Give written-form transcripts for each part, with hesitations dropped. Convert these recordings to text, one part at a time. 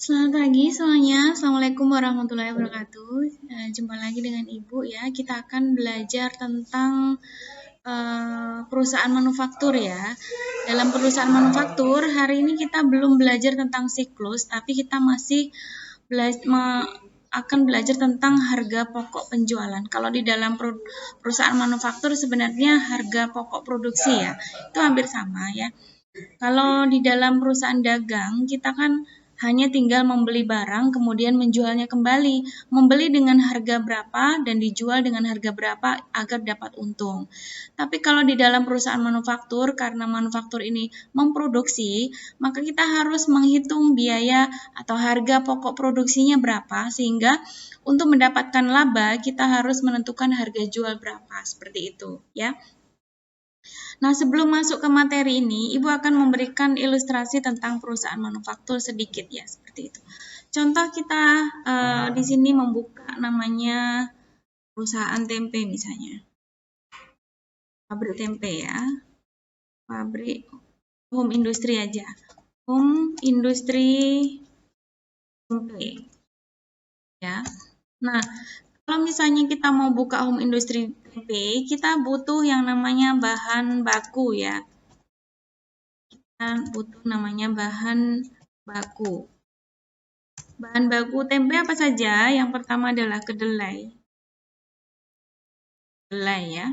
Selamat pagi semuanya, Assalamualaikum warahmatullahi wabarakatuh. Jumpa lagi dengan Ibu ya. Kita akan belajar tentang perusahaan manufaktur ya. Dalam perusahaan manufaktur, hari ini kita belum belajar tentang siklus, tapi kita masih akan belajar tentang harga pokok penjualan. Kalau di dalam perusahaan manufaktur sebenarnya harga pokok produksi ya, itu hampir sama ya. Kalau di dalam perusahaan dagang, kita kan hanya tinggal membeli barang, kemudian menjualnya kembali. Membeli dengan harga berapa dan dijual dengan harga berapa agar dapat untung. Tapi kalau di dalam perusahaan manufaktur, karena manufaktur ini memproduksi, maka kita harus menghitung biaya atau harga pokok produksinya berapa, sehingga untuk mendapatkan laba, kita harus menentukan harga jual berapa, seperti itu ya. Nah, sebelum masuk ke materi ini, Ibu akan memberikan ilustrasi tentang perusahaan manufaktur sedikit ya, seperti itu. Contoh kita di sini membuka namanya perusahaan tempe misalnya. Pabrik tempe ya. Pabrik home industry aja. Home industry tempe. Ya. Nah, kalau misalnya kita mau buka home industry tempe, kita butuh yang namanya bahan baku ya. Kita butuh namanya bahan baku. Bahan baku tempe apa saja? Yang pertama adalah kedelai. Kedelai ya.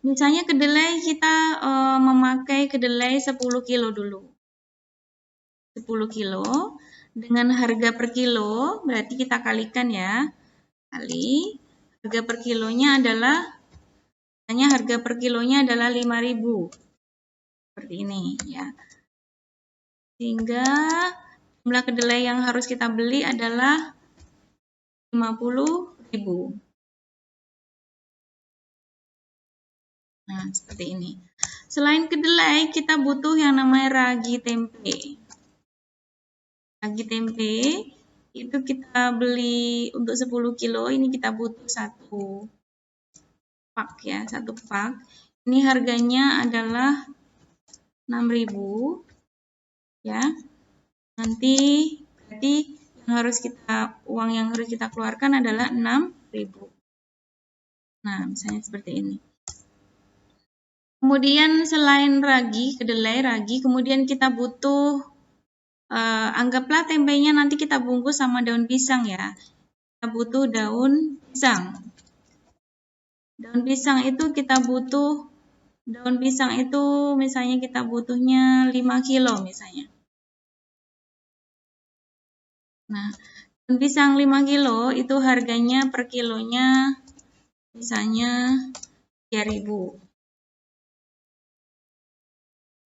Misalnya kedelai kita memakai kedelai 10 kilo dulu. 10 kilo dengan harga per kilo, berarti kita kalikan ya. Kali harga per kilonya adalah harga per kilonya adalah 5.000. Seperti ini ya. Sehingga jumlah kedelai yang harus kita beli adalah 50.000. Nah, seperti ini. Selain kedelai, kita butuh yang namanya ragi tempe. Ragi tempe itu kita beli untuk 10 kilo, ini kita butuh 1 pak ya, 1 pak. Ini harganya adalah 6.000 ya. Nanti berarti uang yang harus kita keluarkan adalah 6.000. Nah, misalnya seperti ini. Kemudian selain kedelai ragi, kemudian kita butuh anggaplah tempenya nanti kita bungkus sama daun pisang ya. Kita butuh daun pisang. Daun pisang itu misalnya kita butuhnya 5 kilo misalnya. Nah, daun pisang 5 kilo itu harganya per kilonya misalnya 3.000.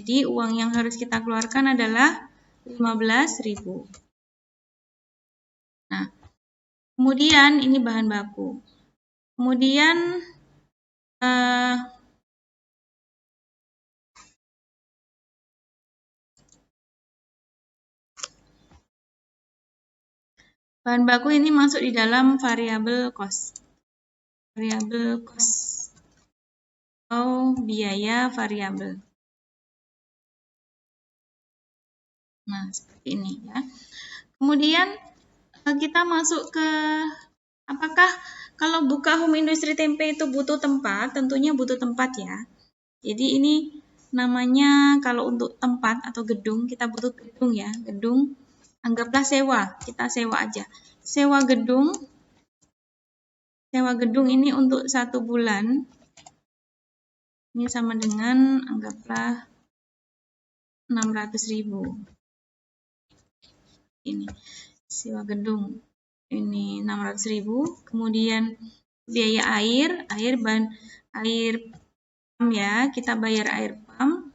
Jadi uang yang harus kita keluarkan adalah 15.000. Nah, kemudian ini bahan baku. Kemudian bahan baku ini masuk di dalam variabel cost. Variabel cost atau biaya variabel. Nah, seperti ini ya. Kemudian kita masuk ke apakah kalau buka home industry tempe itu butuh tempat? Tentunya butuh tempat ya. Jadi ini namanya kalau untuk tempat atau gedung, kita butuh gedung ya. Gedung, anggaplah sewa, kita sewa aja. Sewa gedung ini untuk 1 bulan. Ini sama dengan anggaplah 600.000. Ini sewa gedung. Ini 600.000. Kemudian biaya air pam ya, kita bayar air pam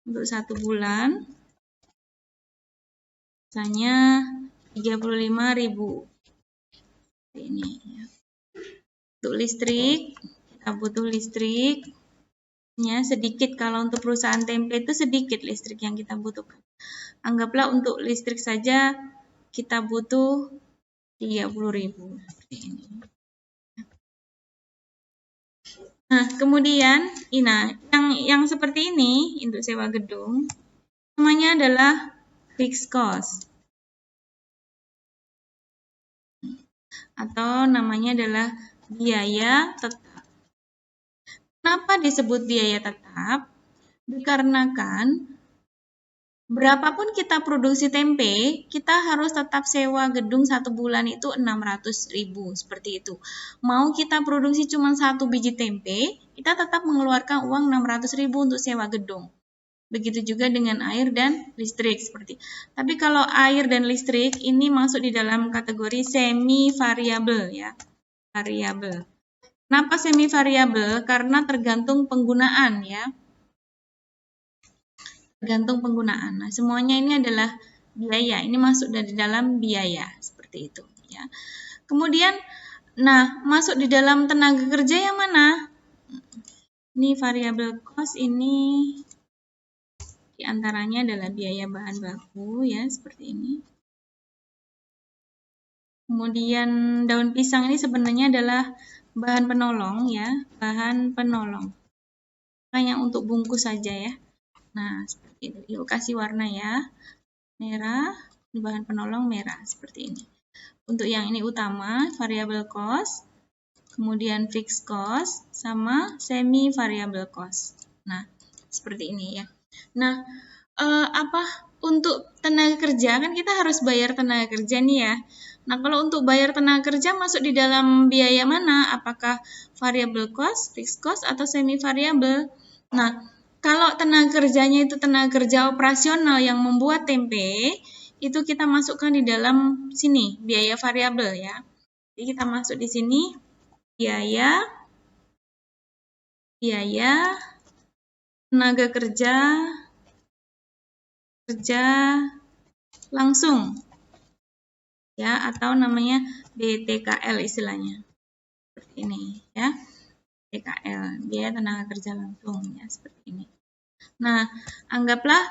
untuk 1 bulan. Misalnya 35.000. Ini ya. Untuk listrik, kita butuh listriknya sedikit. Kalau untuk perusahaan tempe itu sedikit listrik yang kita butuhkan. Anggaplah untuk listrik saja kita butuh 30.000. Seperti ini. Nah, kemudian yang seperti ini untuk sewa gedung namanya adalah fixed cost. atau namanya adalah biaya tetap. Kenapa disebut biaya tetap? Dikarenakan berapapun kita produksi tempe, kita harus tetap sewa gedung 1 bulan itu 600.000, seperti itu. Mau kita produksi cuma 1 biji tempe, kita tetap mengeluarkan uang 600.000 untuk sewa gedung. Begitu juga dengan air dan listrik seperti. Tapi kalau air dan listrik ini masuk di dalam kategori semi variabel ya. Variabel. Kenapa semi variabel? Karena tergantung penggunaan ya. Tergantung penggunaan. Nah, semuanya ini adalah biaya. Ini masuk dari dalam biaya seperti itu ya. Kemudian nah, masuk di dalam tenaga kerja yang mana? Ini variabel cost, ini di antaranya adalah biaya bahan baku ya, seperti ini. Kemudian daun pisang ini sebenarnya adalah bahan penolong ya, bahan penolong. Hanya untuk bungkus saja ya. Nah, seperti itu. Yuk kasih warna ya. Merah, bahan penolong merah seperti ini. Untuk yang ini utama, variable cost, kemudian fixed cost, sama semi variable cost. Nah, seperti ini ya. Nah, untuk tenaga kerja kan kita harus bayar tenaga kerja nih ya. Nah, kalau untuk bayar tenaga kerja masuk di dalam biaya mana? Apakah variable cost, fixed cost, atau semi variable? Nah, kalau tenaga kerjanya itu tenaga kerja operasional yang membuat tempe, itu kita masukkan di dalam sini, biaya variabel ya. Jadi kita masuk di sini, biaya tenaga kerja langsung ya, atau namanya BTKL istilahnya. Seperti ini ya. BTKL, biaya tenaga kerja langsung ya, seperti ini. Nah, anggaplah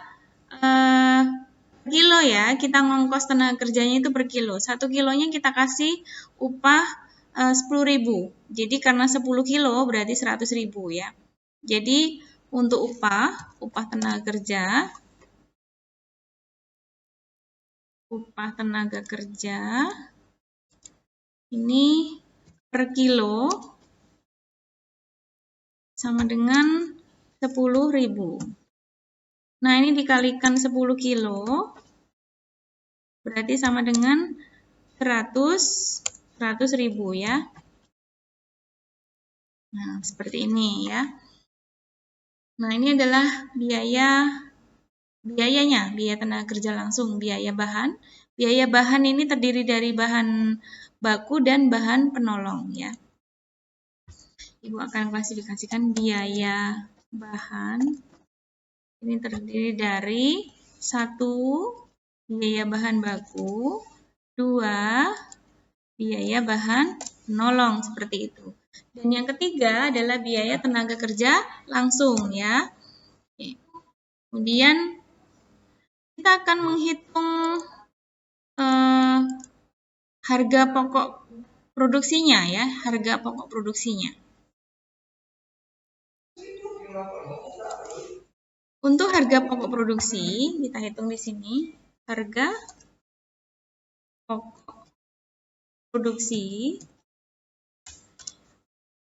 kilo ya, kita ngongkos tenaga kerjanya itu per kilo. 1 kilonya kita kasih upah 10.000. Jadi karena 10 kilo berarti 100.000 ya. Jadi untuk upah tenaga kerja ini per kilo sama dengan 10.000. Nah, ini dikalikan 10 kilo, berarti sama dengan 100.000 ya. Nah, seperti ini ya. Nah, ini adalah biayanya, biaya tenaga kerja langsung, biaya bahan. Biaya bahan ini terdiri dari bahan baku dan bahan penolong ya. Ibu akan klasifikasikan biaya bahan. Ini terdiri dari 1, biaya bahan baku, 2, biaya bahan penolong, seperti itu. Dan yang ketiga adalah biaya tenaga kerja langsung ya. Kemudian kita akan menghitung harga pokok produksinya ya, harga pokok produksinya. Untuk harga pokok produksi, kita hitung di sini, harga pokok produksi.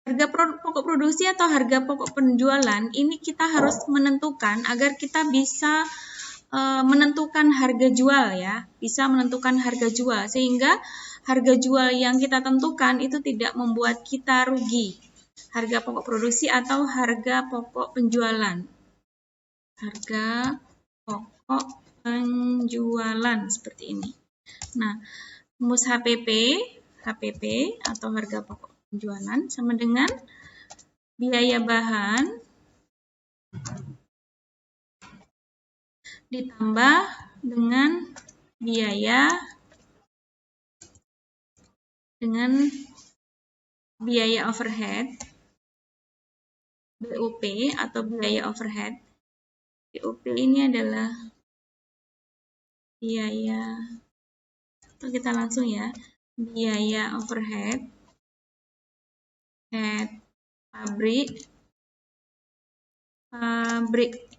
Harga pokok produksi atau harga pokok penjualan, ini kita harus menentukan agar kita bisa menentukan harga jual ya, bisa menentukan harga jual, sehingga harga jual yang kita tentukan itu tidak membuat kita rugi. Harga pokok produksi atau harga pokok penjualan. Harga pokok penjualan seperti ini. Nah, rumus HPP atau harga pokok penjualan sama dengan biaya bahan ditambah dengan biaya overhead, BOP atau biaya overhead. BOP ini adalah biaya, atau kita langsung ya, biaya overhead pabrik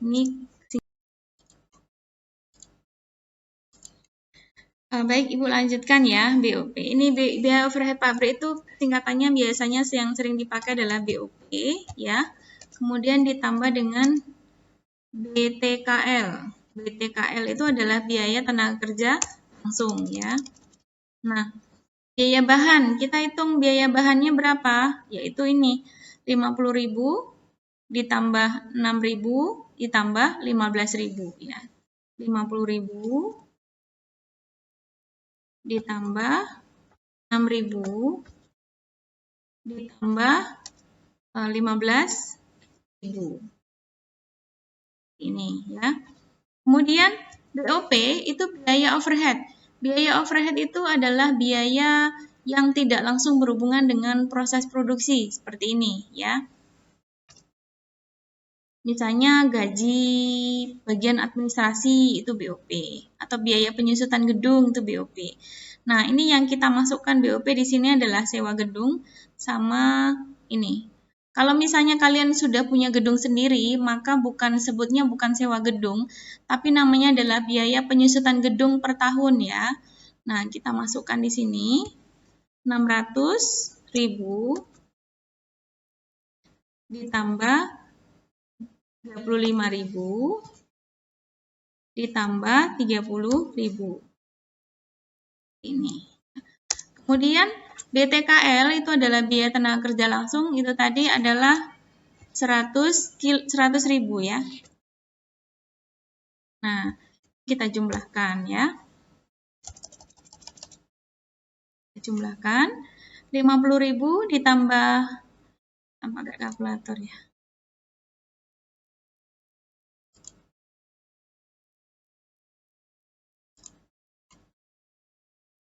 ini Baik, Ibu lanjutkan ya, BOP. Ini biaya overhead pabrik itu singkatannya biasanya yang sering dipakai adalah BOP ya. Kemudian ditambah dengan BTKL. BTKL itu adalah biaya tenaga kerja langsung ya. Nah, biaya bahan, kita hitung biaya bahannya berapa? Yaitu ini, 50.000 ditambah 6.000 ditambah 15.000 ya. 50.000 ditambah 6.000 ditambah 15.000. Ini ya. Kemudian BOP itu biaya overhead. Biaya overhead itu adalah biaya yang tidak langsung berhubungan dengan proses produksi seperti ini ya. Misalnya gaji bagian administrasi itu BOP atau biaya penyusutan gedung itu BOP. Nah, ini yang kita masukkan BOP di sini adalah sewa gedung sama ini. Kalau misalnya kalian sudah punya gedung sendiri, maka sebutnya bukan sewa gedung, tapi namanya adalah biaya penyusutan gedung per tahun ya. Nah, kita masukkan di sini 600.000 ditambah 35.000 ditambah 30.000. Ini. Kemudian BTKL itu adalah biaya tenaga kerja langsung, itu tadi adalah 100.000 ya. Nah, kita jumlahkan ya. Kita jumlahkan 50.000 ditambah pakai kalkulator ya.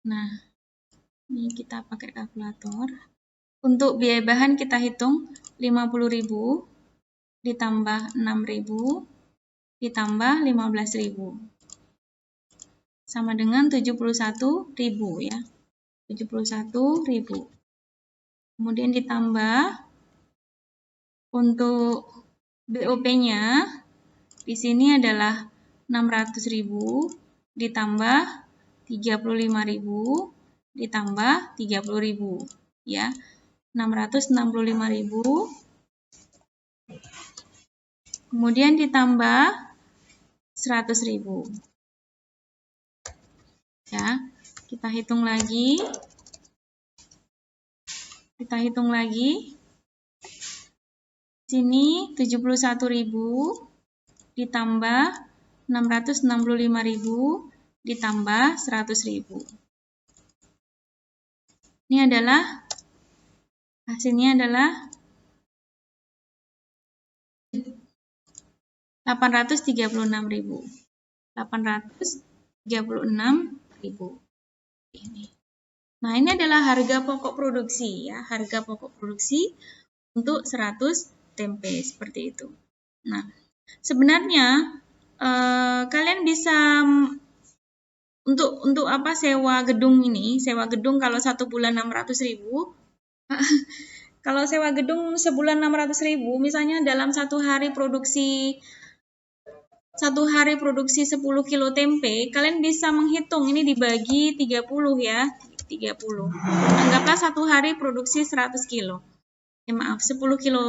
Nah, ini kita pakai kalkulator. Untuk biaya bahan kita hitung 50.000 ditambah 6.000 ditambah 15.000. Sama dengan 71.000 ya. 71.000. Kemudian ditambah untuk BOP-nya di sini adalah 600.000 ditambah 35.000 ditambah 30.000 ya. 665.000 kemudian ditambah 100.000 ya. Kita hitung lagi sini 71.000 ditambah 665.000 ditambah 100.000. Ini adalah hasilnya adalah 836.000. 836.000. Ini. Nah, ini adalah harga pokok produksi ya, harga pokok produksi untuk 100 tempe seperti itu. Nah, sebenarnya kalian bisa untuk apa sewa gedung ini? Sewa gedung kalau 1 bulan 600.000. Kalau sewa gedung sebulan 600.000, misalnya dalam satu hari produksi 10 kilo tempe, kalian bisa menghitung ini dibagi 30 ya, 30. Anggaplah satu hari produksi 100 kilo. 10 kilo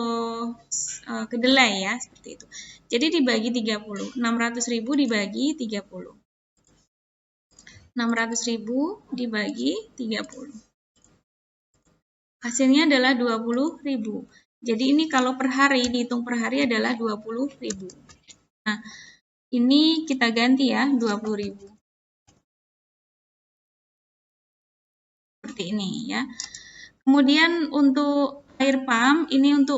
kedelai ya, seperti itu. Jadi dibagi 30. 600.000 dibagi 30. 600.000 dibagi 30. Hasilnya adalah 20.000. Jadi ini kalau per hari, dihitung per hari adalah 20.000. Nah, ini kita ganti ya, 20.000. Seperti ini ya. Kemudian untuk air pump, ini 1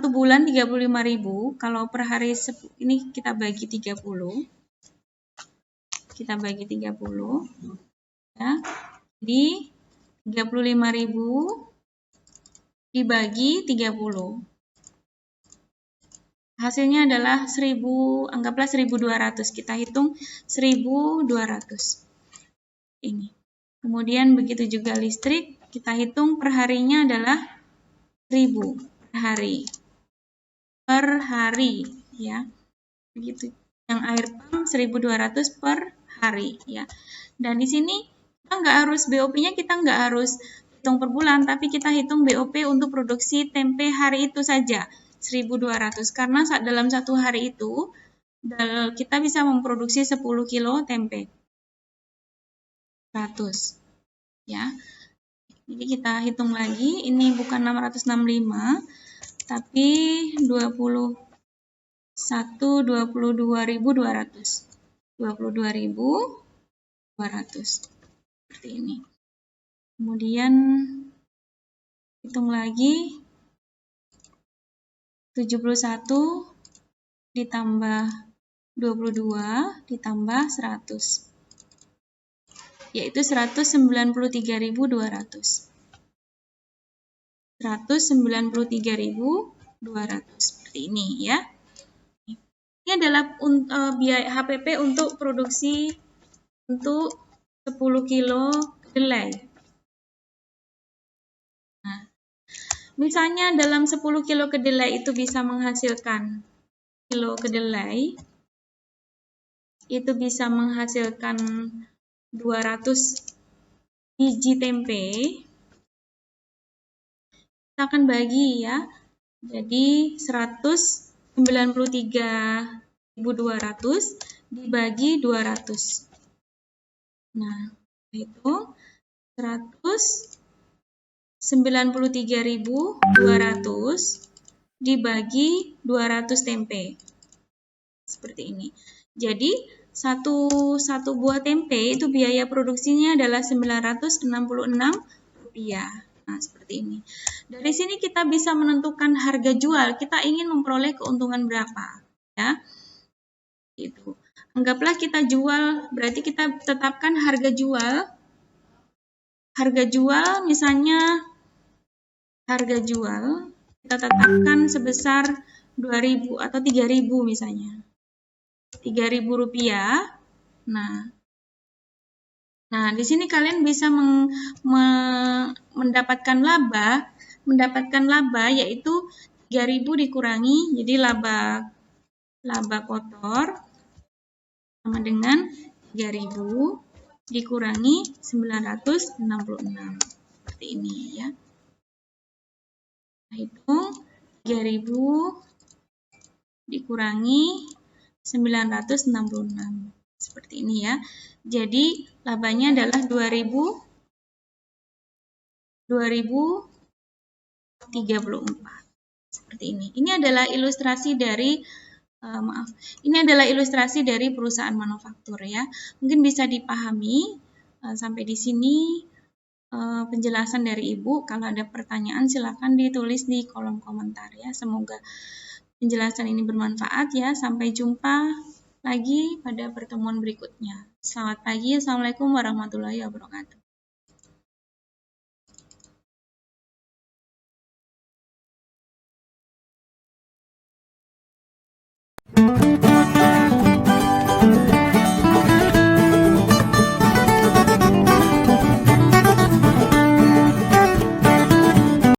bulan 35.000. Kalau per hari ini kita bagi 30. Kita bagi 30 ya. Jadi 35.000 dibagi 30. Hasilnya adalah 1.000, anggaplah 1.200. Kita hitung 1.200. Ini. Kemudian begitu juga listrik, kita hitung per harinya adalah 1.000 per hari ya. Begitu. Yang air pump 1.200 per hari ya. Dan di sini kita nggak harus BOP-nya kita nggak harus hitung per bulan, tapi kita hitung BOP untuk produksi tempe hari itu saja 1.200 karena dalam satu hari itu kita bisa memproduksi 10 kilo tempe 100 ya. Jadi kita hitung lagi, ini bukan 665 tapi 22.200 seperti ini. Kemudian hitung lagi 71 ditambah 22 ditambah 100 yaitu 193.200. 193.200 seperti ini ya. Ini adalah biaya HPP untuk produksi untuk 10 kilo kedelai. Nah, misalnya dalam 10 kilo kedelai itu bisa menghasilkan kilo kedelai itu bisa menghasilkan 200 biji tempe. Kita akan bagi ya. Jadi 193.200 dibagi 200. Nah, itu 193.200 dibagi 200 tempe. Seperti ini. Jadi, satu buah tempe itu biaya produksinya adalah Rp966. Nah, seperti ini. Dari sini kita bisa menentukan harga jual. Kita ingin memperoleh keuntungan berapa, ya. Itu. Anggaplah kita jual, berarti kita tetapkan harga jual. Harga jual misalnya harga jual kita tetapkan sebesar 2.000 atau 3.000 misalnya. Rp3.000. Nah, di sini kalian bisa mendapatkan laba yaitu 3.000 dikurangi, jadi laba kotor sama dengan 3.000 dikurangi 966. Seperti ini ya. Nah, hitung 3.000 dikurangi 966. Seperti ini ya. Jadi labanya adalah 2.034. Seperti ini. Ini adalah ilustrasi dari perusahaan manufaktur ya. Mungkin bisa dipahami sampai di sini penjelasan dari Ibu. Kalau ada pertanyaan silakan ditulis di kolom komentar ya. Semoga penjelasan ini bermanfaat ya. Sampai jumpa lagi pada pertemuan berikutnya. Selamat pagi. Assalamualaikum warahmatullahi wabarakatuh.